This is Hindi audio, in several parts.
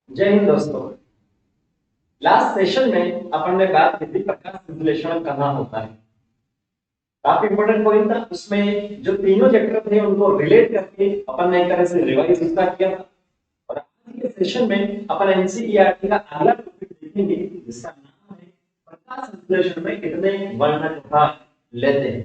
जय हिंद दोस्तों। लास्ट सेशन में अपन ने बात की थी प्रकाश संश्लेषण कहाँ होता है। काफी इंपॉर्टेंट पॉइंट था उसमें, जो तीनों चैप्टर थे उनको रिलेट करके अपन ने एक तरह से रिवाइज उसका किया था। और आज के सेशन में अपन एनसीईआरटी का अगला टॉपिक देखेंगे जिसका नाम है प्रकाश संश्लेषण में कितने वर्णक भाग लेते हैं।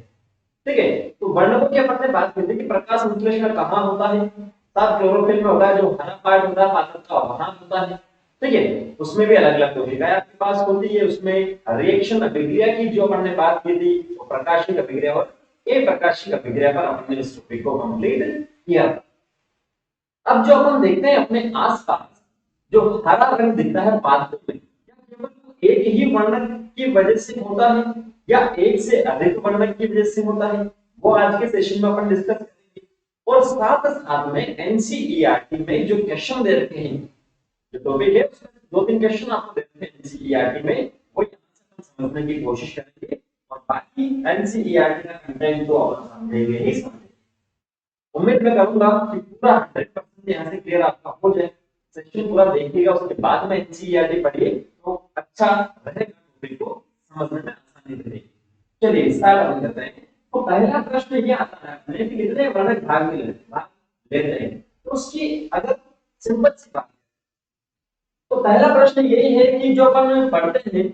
ठीक है, तो वर्णकों की अपन ने बात की थी कि प्रकाश संश्लेषण कहाँ होता है। साथ क्लोरोफिल में होता है, जो हरा पार्ट होता है पादप का वहां होता है। ठीक है, उसमें भी अलग अलग टॉपिक है आपके पास होती है। उसमें रिएक्शन अभिक्रिया की जो अपन ने बात की थी, वो प्रकाशिक अभिक्रिया और अप्रकाशिक अभिक्रिया पर हमने इस टॉपिक को कंप्लीट किया था। अब जो अपन देखते हैं अपने आसपास, जो हरा रंग दिखता है पादप में, क्या केवल एक ही वर्णक की वजह से होता है या एक से अधिक वर्णक की वजह से होता है, वो आज के सेशन में अपन डिस्कस करेंगे। और साथ साथ में एनसीईआरटी में जो क्वेश्चन दे रखे हैं, जो टॉपिक है उसमें दो तीन क्वेश्चन आपको देते हैं एनसीईआरटी में, वो यहाँ से हम समझने की कोशिश करेंगे। और बाकी एनसीईआरटी का कंटेंट तो अपन समझेंगे ही समझेंगे। उम्मीद मैं करूंगा कि पूरा 100% यहाँ से क्लियर आपका हो जाए। सेशन पूरा देखिएगा, उसके बाद में एनसीईआरटी पढ़िए तो अच्छा रहेगा, टॉपिक को समझने में आसानी रहेगी। चलिए स्टार्ट करते हैं। तो पहला प्रश्न ये आता है अपने कि कितने वर्णक भाग लेते हैं। तो उसकी अगर सिंपल सी बात, तो पहला प्रश्न यही है कि जो अपन पढ़ते हैं,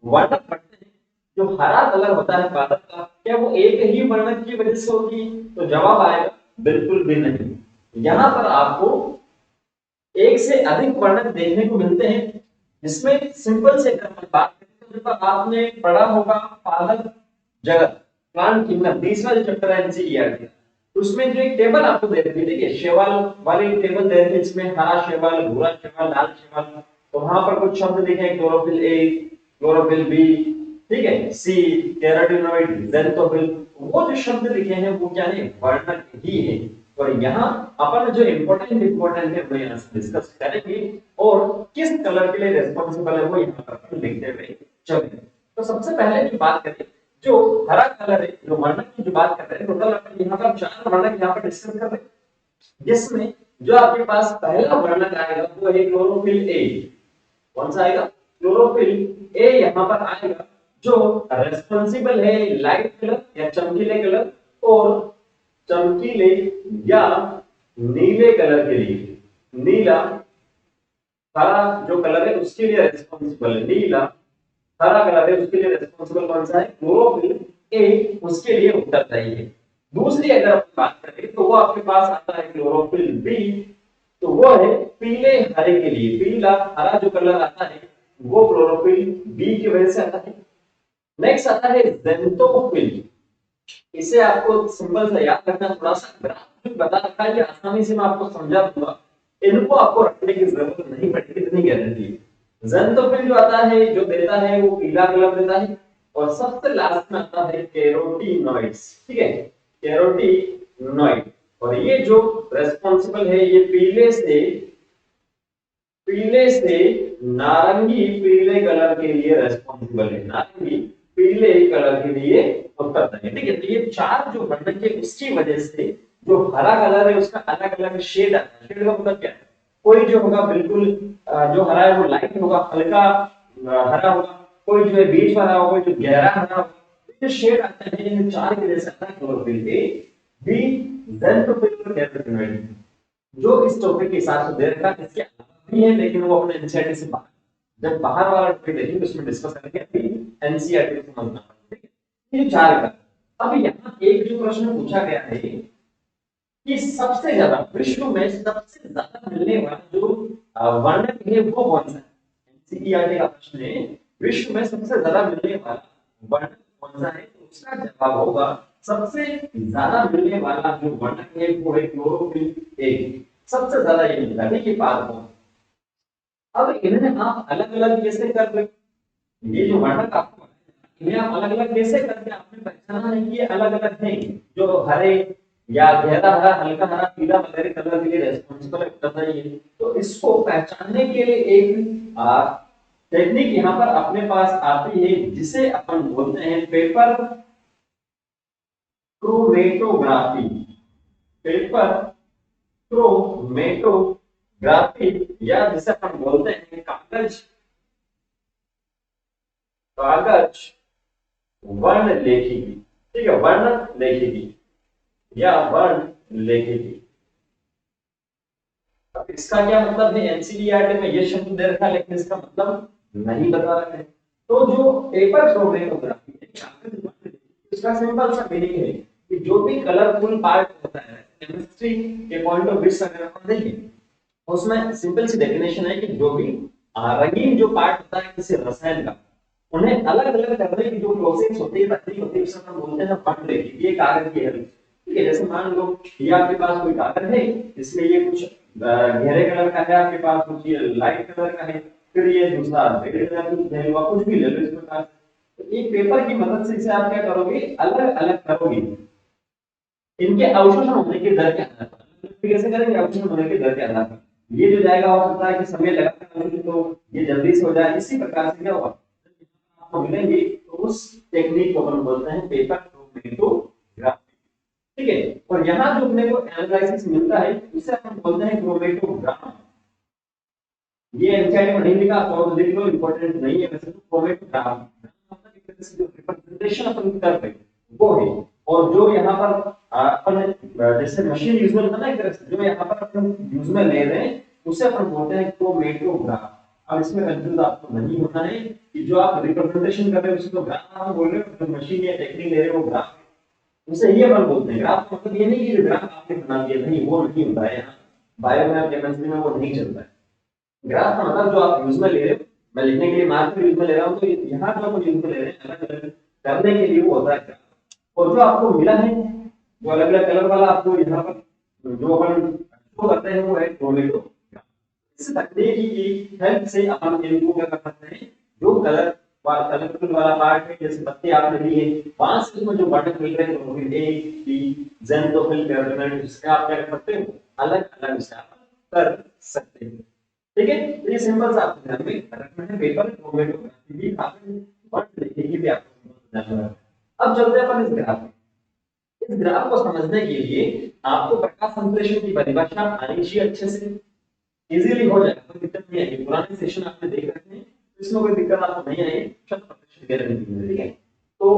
वर्णक पढ़ते हैं, जो हरा कलर होता है पादप का, क्या वो एक ही वर्णक की वजह से होती है? तो जवाब आएगा बिल्कुल भी नहीं। यहाँ पर आपको एक से अधिक वर्णक देखने को मिलते हैं, जिसमें सिंपल से अगर अपन बात करें तो आपने पढ़ा होगा पादप जगत, प्लांट किंगडम, तीसरा जो चैप्टर है एनसीईआरटी, उसमें जो एक टेबल आपको दे रखी है, देखिए शैवाल वाली टेबल दे रखी है, इसमें हरा शैवाल, भूरा शैवाल, लाल शैवाल। तो वहां पर कुछ शब्द लिखे हैं, क्लोरोफिल ए, क्लोरोफिल बी, ठीक है, सी, कैरोटीनॉइड, ज़ैंथोफिल। वो जो शब्द लिखे हैं वो क्या है, वर्णक ही है। और यहाँ अपन जो इंपॉर्टेंट है वो यहाँ से डिस्कस करेंगे, और किस कलर के लिए रेस्पॉन्सिबल है वो यहाँ पर अपन लिखते हुए चलेंगे। तो सबसे पहले की बात करें, जो हरा कलर है, जो वर्णक की जो बात कर रहे हैं, टोटल अपन यहाँ पर 4 वर्णक यहाँ पर डिस्कस कर रहे हैं, जिसमें जो आपके पास पहला वर्णक आएगा वो है क्लोरोफिल ए। कौन सा आएगा? क्लोरोफिल ए यहाँ पर आएगा, जो रेस्पॉन्सिबल है लाइट कलर या चमकीले कलर और चमकीले या नीले कलर के लिए। नीला, हरा जो कलर है उसके लिए रेस्पॉन्सिबल है नीला, हरा कलर है उसके लिए रेस्पॉन्सिबल कौन सा है? क्लोरोफिल ए, उसके लिए उत्तरदायी है। दूसरी अगर आप बात करें तो वो आपके पास आता है क्लोरोफिल बी, तो वो है पीले हरे के लिए। पीला हरा जो कलर आता है वो क्लोरोफिल बी की वजह से आता है। नेक्स्ट आता है ज़ैंथोफिल। इसे आपको सिंपल सा याद रखना, थोड़ा सा ग्राफ बता रखा है, आसानी से मैं आपको समझा दूंगा, इनको आपको रखने की जरूरत नहीं पड़ेगी, इतनी गारंटी है। ज़ैंथोफिल जो आता है, जो देता है वो पीला कलर देता है। और सबसे लास्ट में आता है कैरोटीनॉइड्स। ठीक है, कैरोटीनॉइड। और ये जो रेस्पॉन्सिबल है, ये पीले से नारंगी पीले कलर के लिए रेस्पॉन्सिबल है, नारंगी पीले कलर के लिए उत्तरदायी है। ठीक है, तो ये 4 जो वर्णक है उसकी वजह से जो हरा कलर है उसका अलग अलग शेड आता है। शेड का मतलब क्या है? कोई जो होगा बिल्कुल जो हरा है वो लाइट होगा, हल्का हरा होगा, कोई जो है बीच वाला होगा, कोई जो गहरा हरा होगा। तो ये शेड आता है, इन 4 की वजह से आता है क्लोरोफिल ए, बी, ज़ैंथोफिल और कैरोटीनॉइड। जो इस टॉपिक के हिसाब से दे रखा है, इसके अलावा भी है, लेकिन वो अपने एनसीईआरटी से बाहर, जब बाहर वाला टॉपिक देखेंगे उसमें डिस्कस करेंगे। अभी एनसीईआरटी को समझना है। ठीक है, ये 4 का। अब यहाँ एक जो प्रश्न पूछा गया है कि सबसे ज्यादा विश्व में सबसे ज्यादा मिलने वाला जो वर्णक है वो कौन सा है? एनसीईआरटी का प्रश्न है, विश्व में सबसे ज्यादा मिलने वाला वर्णक कौन सा है? तो उसका जवाब होगा सबसे ज्यादा मिलने वाला जो वर्णक है वो है क्लोरोफिल ए। सबसे ज्यादा ये मिलता है। ठीक है, बात हो। अब इन्हें आप अलग अलग कैसे कर रहे? ये जो वर्णक आपको, इन्हें आप अलग अलग कैसे करके आपने पहचाना है कि ये अलग अलग हैं, जो हरे या गहरा हरा, हल्का हरा, पीला वगैरह कलर के लिए रेस्पॉन्सिबल करता है ये। तो इसको पहचानने के लिए एक टेक्निक यहाँ पर अपने पास आती है, जिसे अपन बोलते हैं पेपर क्रोमेटोग्राफी। पेपर क्रोमेटोग्राफी या जिसे अपन बोलते हैं कागज, कागज वर्ण लेखिकी, ठीक है, वर्ण लेखिकी या वर्ण लेखिकी। अब इसका क्या मतलब है, एनसीईआरटी में ये शब्द दे रखा है लेकिन इसका मतलब नहीं बता रहे हैं। तो जो पेपर क्रोमेटोग्राफी है, कागज वर्ण लेखिकी, इसका सिंपल सा मीनिंग है कि जो भी कलरफुल पार्ट होता है केमिस्ट्री के पॉइंट ऑफ व्यू से अगर अपन देखें, उसमें सिंपल सी डेफिनेशन है कि जो भी रंगीन जो पार्ट होता है किसी रसायन का, उन्हें अलग अलग करने की जो प्रोसेस होती है, तकनीक होती है, उसे हम बोलते हैं वर्ण लेखिकी। ये कागज की है, ठीक है। जैसे मान लो ये आपके पास कोई कागज है, इसमें ये कुछ गहरे कलर का है, आपके पास कुछ ये लाइट कलर का है, फिर ये दूसरा रेड कलर का है, कुछ भी ले लो इस प्रकार। तो एक पेपर की मदद से इसे आप क्या करोगे, अलग अलग करोगे इनके अवशोषण होने के दर के आधार पर। कैसे करेंगे, अवशोषण होने के दर के आधार पर। ये जो जाएगा हो सकता है कि समय लगा तो ये जल्दी से हो जाए, इसी प्रकार से क्या होगा आपको मिलेंगे, तो उस टेक्निक को हम बोलते हैं पेपर क्रोमेटोग्राफी, ठीक है। और यहाँ जो अपने को एनालिसिस मिलता है उसे हम बोलते हैं क्रोमेटोग्राम। ये एनसीईआरटी में नहीं लिखा तो लिख लो, इंपॉर्टेंट नहीं है वैसे तो। क्रोमेटोग्राम मतलब एक तरह से जो रिप्रेजेंटेशन अपन कर रहे हैं वो है। और जो यहाँ पर अपन जैसे मशीन यूज में होता है ना, एक तरह से जो यहाँ पर अपन यूज में ले रहे हैं उसे अपन बोलते हैं क्रोमेटोग्राम। अब इसमें कंफ्यूज आपको नहीं होना है कि जो आप रिप्रेजेंटेशन कर रहे हो उसको ग्राफ हम बोल रहे हो, जो मशीन या टेक्निक ले रहे हो वो ग्राफ, उसे ये अपन बोलते हैं ग्राफ। का मतलब ये नहीं कि ग्राफ आपने बना दिया, नहीं, वो नहीं होता है यहाँ बायो में, केमिस्ट्री में वो नहीं चलता है। ग्राफ का मतलब जो आप यूज में ले रहे हो, मैं लिखने के लिए मार्कर यूज में ले रहा हूँ, तो यहाँ जो हम यूज में ले रहे हैं अलग अलग करने के लिए वो होता है ग्राफ। और जो आपको मिला है जो अलग अलग कलर वाला आपको यहाँ पर जो अपन शो करते हैं वो है क्रोमेटोग्राफ। इस तकनीक की हेल्प से अपन इनको क्या कर सकते हैं, जो कलर कलरफुल वाला पार्ट है, जैसे पत्ते आपने लिए, वहां से इसमें जो बटन मिल रहे हैं क्लोरोफिल ए बी ज़ेनटोफिल कार्बोनेट, इससे आप क्या कर सकते हो, अलग अलग विचार कर सकते हैं, ठीक है। तो ये सिंपल सा आपको ध्यान में रखना है, पेपर क्रोमेटोग्राफी भी आपने वर्ण लिखेगी भी आपको ध्यान रखना है। अब चलते हैं अपन इस ग्राफ में। इस ग्राफ को समझने के लिए आपको प्रकाश संश्लेषण की परिभाषा आनी चाहिए अच्छे से, इजीली हो जाएगा, कोई दिक्कत नहीं आएगी। पुराने सेशन आपने देख रखे हैं तो इसमें कोई दिक्कत आपको नहीं आएगी, 100% गारंटी है, ठीक है। तो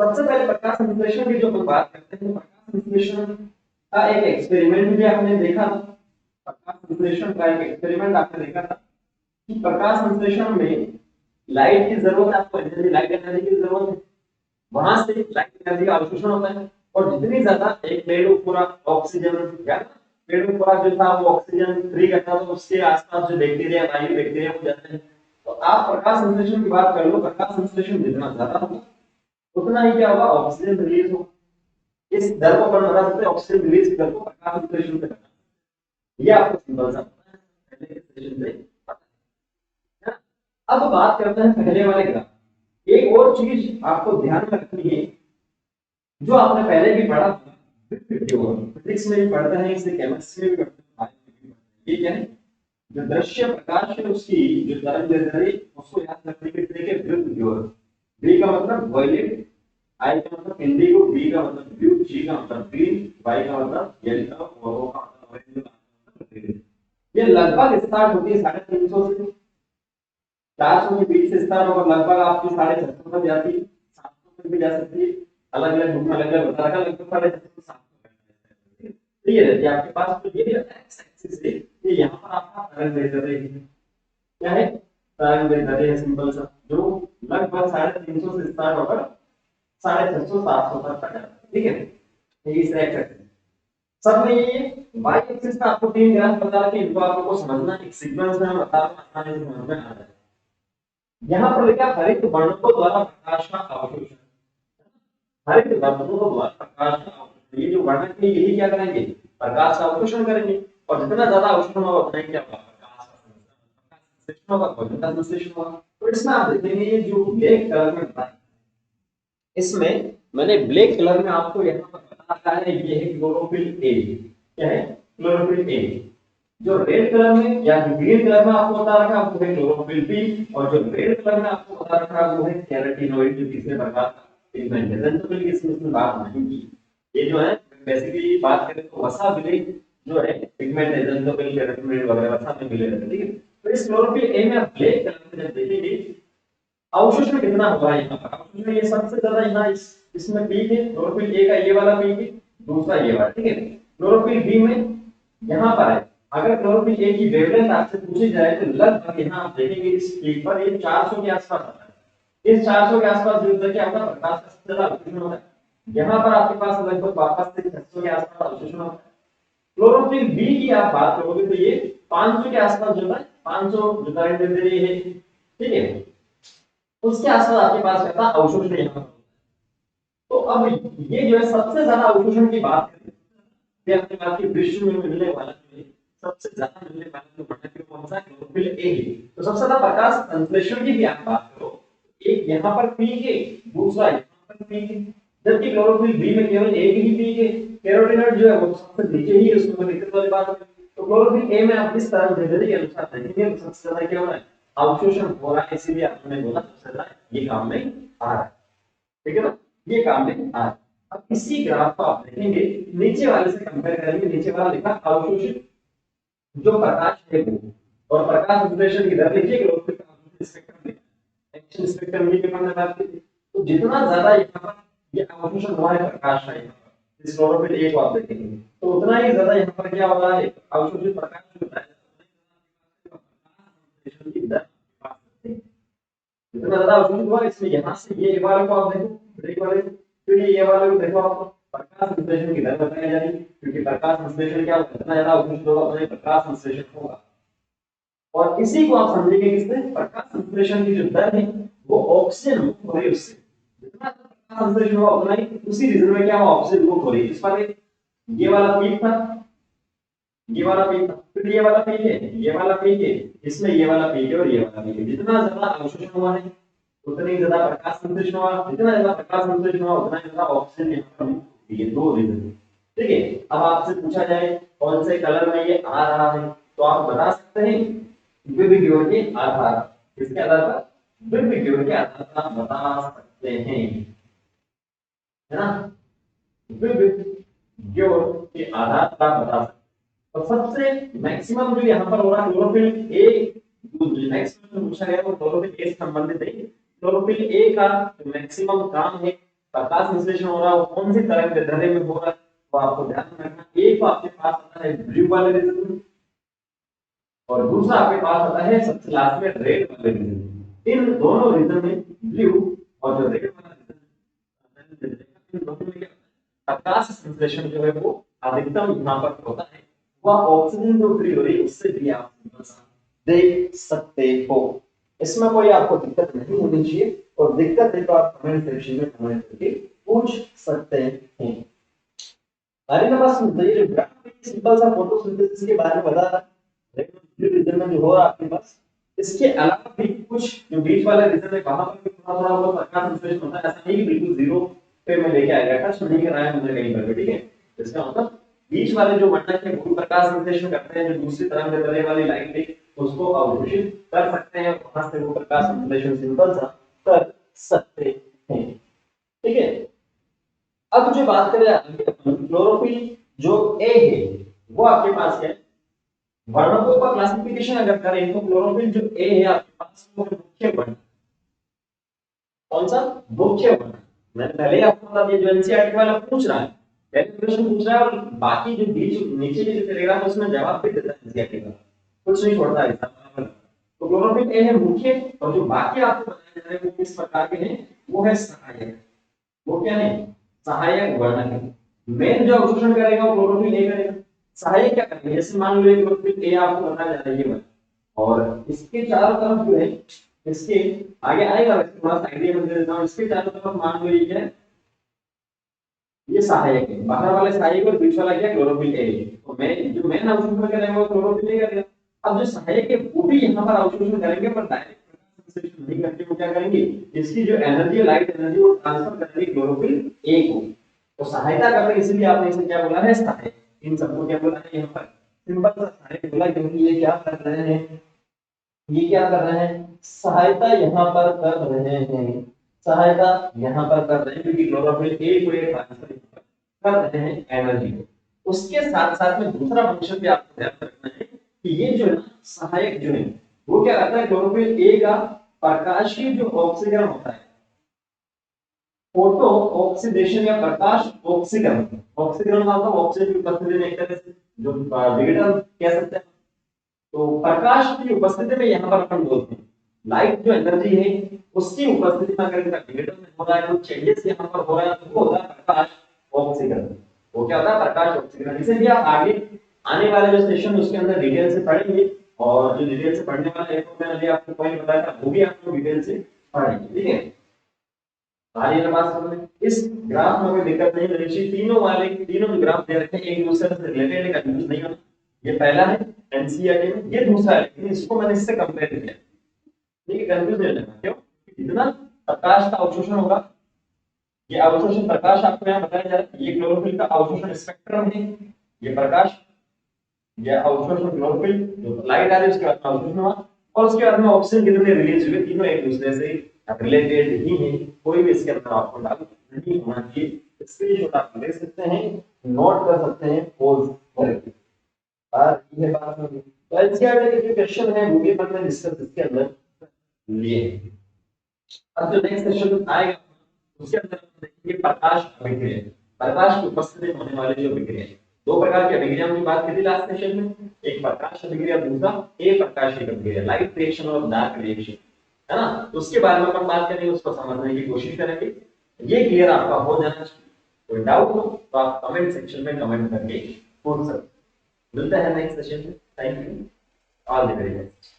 सबसे पहले प्रकाश संश्लेषण की जो हम बात करते हैं, प्रकाश संश्लेषण का एक एक्सपेरिमेंट भी आपने देखा था। प्रकाश संश्लेषण का एक एक्सपेरिमेंट आपने देखा था कि प्रकाश संश्लेषण में लाइट की जरूरत है, आपको एनर्जी, लाइट एनर्जी की जरूरत है, वहां से लाइट एनर्जी का अवशोषण होता है। और जितनी ज्यादा एक पेड़ पूरा ऑक्सीजन या पेड़ पूरा जो था वो ऑक्सीजन फ्री करता, तो उसके आसपास जो बैक्टीरिया वायु बैक्टीरिया हो जाते हैं। तो आप प्रकाश संश्लेषण की बात कर लो, प्रकाश संश्लेषण जितना ज्यादा होगा उतना ही क्या होगा, ऑक्सीजन रिलीज होगा। इस दर को अपन बता सकते हैं, ऑक्सीजन रिलीज की दर को प्रकाश संश्लेषण से बता, ये आपको सिंपल सा पता है, पहले के सेशन से पता है ना। अब बात करते हैं पहले वाले ग्राफ। एक और चीज आपको ध्यान में रखनी है, जो आपने पहले भी पढ़ा था, फिजिक्स में भी पढ़ते हैं इसे, केमिस्ट्री में भी पढ़ते हैं, बायो में भी पढ़ते हैं। ये क्या है, जो दृश्य प्रकाश है उसकी जो तरंगदैर्घ्य है उसको याद रखने के तरीके विरुद्ध की ओर। बी का मतलब वायलेट, आई का मतलब इंडिगो, बी का मतलब ब्लू, जी का मतलब ग्रीन, वाई का मतलब येलो और ओ का मतलब ऑरेंज। ये लगभग स्टार्ट होती है 350 से 400 के बीच से स्टार्ट होकर लगभग आपकी 650 तक जाती है, 700 तक भी जा सकती है। अलग अलग बुक में अलग अलग बता रखा, लगभग 650 700 क्लियर है कि आपके पास तो ये एक्स एक्सिस है, ये यहाँ पर आपका तरंगदैर्घ्य है, क्या है, तरंगदैर्घ्य है सिंपल सा, जो लगभग 350 से स्टार्ट होकर 650 700 तक आ जाता है, ठीक है। ये इस एक्स एक्सिस सब में ये वाई एक्सिस का आपको तीन ग्राफ बता रखे, इनको आपको समझना एक सीक्वेंस में हम बता रहे हैं, आसानी से समझ में आ जाए। यहाँ पर लिखा हरित वर्णकों द्वारा प्रकाश का अवशोषण, हरित वर्णकों द्वारा प्रकाश का अवशोषण, ये जो वर्णक है यही क्या करेंगे, प्रकाश का अवशोषण करेंगे। और जितना ज्यादा अवशोषण होगा उतना ही क्या होगा, प्रकाश का संश्लेषण होगा, भोजन का संश्लेषण होगा। तो इसमें आप देखेंगे ये जो ब्लैक कलर में बताया, इसमें मैंने ब्लैक कलर में आपको यहाँ पर बता रखा है, ये है क्लोरोफिल ए, क्या है, क्लोरोफिल ए। जो रेड कलर में या ग्रीन कलर में आपको बता रखा है वो है क्लोरोफिल बी, और जो रेड कलर में आपको बता रखा है वो है कैरोटीनॉइड, जो तीसरे प्रकार का पिगमेंट है। तो इसमें बात नहीं की, ये जो है बेसिकली बात करें तो वसा विलेय जो है पिगमेंट एजेंटोफिल कैरोटीनॉइड वगैरह साथ में मिले रहते हैं, ठीक है। तो इस क्लोरोफिल ए में आप ब्लैक कलर में जब देखेंगे अवशोषण कितना होगा यहाँ पर, अवशोषण ये सबसे ज्यादा यहाँ इसमें पीक है, क्लोरोफिल ए का ये वाला पीक है, दूसरा ये वाला, ठीक है। क्लोरोफिल बी में यहाँ पर है, अगर क्लोरोफिल ए की वेवलेंथ आपसे पूछी जाए तो लगभग यहाँ आप देखेंगे इस पीक पर ये 400 के आसपास आता है। इस 400 के आसपास जो क्या होगा, प्रकाश का सबसे ज्यादा अवशोषण होता है। यहाँ पर आपके पास लगभग वापस से 600 के आसपास अवशोषण होता है। क्लोरोफिल बी की आप बात करोगे तो ये 500 के आसपास जो है, 500 जो करंट दे रही है, ठीक है, उसके आसपास आपके पास क्या था, अवशोषण यहाँ पर। तो अब ये जो है सबसे ज्यादा अवशोषण की बात करें, ये अपने बात की विश्व में मिलने वाला सबसे ज्यादा मिलने वाला जो घटक कौन सा, क्लोरोफिल ए है। तो सबसे ज्यादा प्रकाश संश्लेषण की भी आप बात करो, एक यहाँ पर पीक है, दूसरा यहाँ पर पीक है, जबकि क्लोरोफिल बी में केवल एक ही पीक है, कैरोटीनॉइड जो है वो सबसे नीचे ही है, उसमें कोई दिक्कत वाली बात नहीं। तो क्लोरोफिल ए में आप इस तरह नजरिए के अनुसार देखेंगे सबसे ज्यादा क्या हो रहा है, अवशोषण हो रहा है, इसीलिए आपने बोला सबसे ज्यादा ये काम में आ रहा है, ठीक है ना, ये काम में आ रहा है। अब इसी ग्राफ को आप देखेंगे, नीचे वाले से कंपेयर करेंगे, नीचे वाला लिखा अवशोषित जो प्रकाश है वो, और प्रकाश संश्लेषण की दर लिखिए, क्लोरोफिल का स्पेक्ट्रम लिखा है, एक्शन स्पेक्ट्रम ये पेपर में बात की थी। तो जितना ज्यादा यहाँ पर ये अवशोषण हुआ है प्रकाश का, यहाँ पर इस क्लोरोफिल ए को आप देखेंगे तो उतना ही ज्यादा यहाँ पर क्या हो रहा है, अवशोषित प्रकाश जो होता है संश्लेषण की दर जितना ज्यादा अवशोषित हुआ, इसलिए यहाँ से ये वाले को आप देखो, ब्रेक वाले, फिर ये वाले को देखो, आप प्रकाश संश्लेषण की दर बताई जा रही है, क्योंकि प्रकाश संश्लेषण क्या होगा, जितना ज्यादा अवशोषित होगा उतना ही प्रकाश संश्लेषण होगा। और इसी को आप समझेंगे किससे, प्रकाश संश्लेषण की जो दर है वो ऑक्सीजन मुक्त हो रही है उससे, जितना प्रकाश संश्लेषण होगा उतना ही उसी रीजन में क्या होगा, ऑक्सीजन मुक्त हो रही है। इस पर ये वाला पीक था, ये वाला पीक था, फिर ये वाला पीक है, ये वाला पीक है, इसमें ये वाला पीक है और ये वाला पीक है। जितना ज्यादा अवशोषण हुआ है उतना ही ज्यादा प्रकाश संश्लेषण हुआ, जितना ज्यादा प्रकाश संश्लेषण हुआ उतना ही ज्यादा ऑक्सीजन यहाँ पर मुक्त होती है, दो रीजन, ठीक है। अब आपसे पूछा जाए कौन से कलर में ये आ रहा है, तो आप बता सकते हैं विभिन्न के आधार, किसके आधार पर, विभिन्न के आधार पर आप बता सकते हैं, है ना, विभिन्न के आधार पर आप बता सकते हैं। और सबसे मैक्सिमम जो यहाँ पर हो रहा है क्लोरोफिल ए, नेक्स्ट क्वेश्चन पूछा गया वो क्लोरोफिल ए से संबंधित है। क्लोरोफिल ए का जो मैक्सिमम काम है, प्रकाश संश्लेषण हो रहा है वो कौन सी तरंग दैर्ध्य में हो रहा है, तो आपको ध्यान में रखना, एक तो आपके पास आता है ब्लू वाले रीजन में, और दूसरा आपके पास आता है सबसे लास्ट में रेड वाले रीजन में। इन दोनों रीजन में ब्लू और जो रेड वाला रीजन, इन दोनों में प्रकाश संश्लेषण जो है वो अधिकतम यहाँ पर होता है, वह ऑक्सीजन जो फ्री हो रही है उससे भी आप देख सकते हो। इसमें कोई आपको दिक्कत नहीं होनी चाहिए, और दिक्कत है तो आप कमेंट सेक्शन में कमेंट करके पूछ सकते हैं। अरे ना बस ये जो ग्राफ है सिंपल सा फोटोसिंथेसिस के बारे में बता रहा है, रीजन में जो हो रहा है आपके पास, इसके अलावा भी कुछ जो बीच वाले रीजन है वहां पर भी थोड़ा थोड़ा बहुत प्रकाश संश्लेषण होता है, ऐसा नहीं कि बिल्कुल जीरो पे मैं लेके आएगा, टच नहीं कराया मुझे कहीं पर भी, ठीक है। इसका मतलब बीच वाले जो मंडल है वो प्रकाश संश्लेषण करते हैं, जो दूसरी तरंग दैर्ध्य वाली लाइट है उसको अवशोषित कर सकते हैं, वहां से वो प्रकाश संश्लेषण सिंपल सा कर सकते हैं, ठीक है। अब जो बात करें क्लोरोफिल जो ए है वो आपके पास है, वर्णकों का क्लासिफिकेशन अगर करें तो क्लोरोफिल जो ए है आपके पास वो मुख्य वर्ण, कौन सा, मुख्य वर्ण। मैंने पहले आपको बता दिया, जो एनसीईआरटी वाला पूछ रहा है, पहले क्वेश्चन पूछ रहा है और बाकी जो बीच नीचे के जो पैराग्राफ है उसमें जवाब भी देता है एनसीईआरटी का, कुछ नहीं छोड़ता है। तो क्लोरोफिल ए है मुख्य, और जो बाकी आपको बताए जा रहे हैं वो किस प्रकार के हैं, वो है सहायक। वो क्या है, सहायक वर्णक है। मेन जो अवशोषण करेगा वो क्लोरोफिल ए करेगा, सहायक क्या करेंगे, जैसे मान लो क्लोरोफिल ए आपको बताया जा रहा है, और इसके चारों तरफ जो है, इसके आगे आएगा, वैसे थोड़ा सा आइडिया मैं दे देता हूं, इसके चारों तरफ मान लो ये है, ये सहायक है, बाहर वाले सहायक और बीच वाला क्या, क्लोरोफिल ए। तो मैं जो मेन अवशोषण करेगा वो क्लोरोफिल ए करेगा। अब जो सहायक है वो भी यहाँ पर अवशोषण करेंगे, पर डायरेक्ट संश्लेषण नहीं करके वो क्या करेंगे, इसकी जो एनर्जी, लाइट एनर्जी वो ट्रांसफर करेंगे क्लोरोफिल ए को। तो सहायता कर रहे हैं, इसलिए आपने इसे क्या बोला है, सहायक। इन सबको क्या बोला है यहाँ पर, सिंपल सा सहायक बोला, क्योंकि ये क्या कर रहे हैं, ये क्या कर रहे हैं, सहायता यहाँ पर कर रहे हैं, सहायता यहाँ पर कर रहे हैं, क्योंकि क्लोरोफिल ए को ये ट्रांसफर कर रहे हैं एनर्जी को। उसके साथ साथ में दूसरा फंक्शन भी आपको ध्यान रखना है कि ये जो है ना सहायक जो है वो क्या करता है, क्लोरोफिल ए का प्रकाशीय जो ऑक्सीकरण होता है, फोटो ऑक्सीडेशन या प्रकाश ऑक्सीकरण, ऑक्सीकरण का मतलब ऑक्सीजन की उपस्थिति में एक तरह से जो विघटन कह सकते हैं। तो प्रकाश की उपस्थिति में यहाँ पर अपन बोलते हैं लाइट जो एनर्जी है उसकी उपस्थिति में अगर इनका विघटन हो रहा है, कुछ चेंजेस यहाँ पर हो रहा है, तो वो होता है प्रकाश ऑक्सीकरण। वो क्या होता है, प्रकाश ऑक्सीकरण। इसे भी आप आगे आने वाले जो सेशन उसके अंदर डिटेल से पढ़ेंगे, और जो डिटेल से पढ़ने वाला है तो मैंने अभी आपको पॉइंट बताया था वो भी आपको डिटेल से पढ़ेंगे, ठीक है। आगे की बात समझ में, इस ग्राफ में कोई दिक्कत नहीं होनी चाहिए, तीनों वाले तीनों जो ग्राफ दे रखे हैं एक दूसरे से रिलेटेड है, कंफ्यूज नहीं होना। ये पहला है एनसीईआरटी में, ये दूसरा है, लेकिन इसको मैंने इससे कंपेयर किया, ठीक है, कंफ्यूज नहीं होना। क्यों? जितना प्रकाश का अवशोषण होगा, ये अवशोषण प्रकाश आपको यहाँ बताया जा रहा है, ये क्लोरोफिल का अवशोषण स्पेक्ट्रम है, ये प्रकाश, ये अवशोषण क्लोरोफिल जो लाइट आ रही है उसके बाद में अवशोषण हुआ, और उसके बाद में ऑक्सीजन कितने रिलीज हुए, तीनों एक दूसरे से रिलेटेड ही है, कोई भी इसके अंदर आपको डाउट नहीं होना चाहिए। स्क्रीनशॉट आप ले सकते हैं, नोट कर सकते हैं, पोज करके। और ये बात होगी तो एनसीईआरटी के जो क्वेश्चन है वो भी हमने डिस्कस इसके अंदर लिए हैं। अब जो नेक्स्ट सेशन आएगा उसके अंदर हम देखेंगे प्रकाश अभिक्रिया, प्रकाश की उपस्थिति में होने वाली जो अभिक्रिया है। दो प्रकार की अभिक्रिया की बात की थी लास्ट सेशन में, एक प्रकाश अभिक्रिया, दूसरा अप्रकाशिक अभिक्रिया, लाइट रिएक्शन और डार्क रिएक्शन, है ना। तो उसके बारे में अपन बात करेंगे, उसको समझने की कोशिश करेंगे। ये क्लियर आपका हो जाना चाहिए। कोई डाउट हो तो आप कमेंट सेक्शन में कमेंट करके पूछ सकते हैं। मिलता है नेक्स्ट सेशन में। Thank you, all the very best.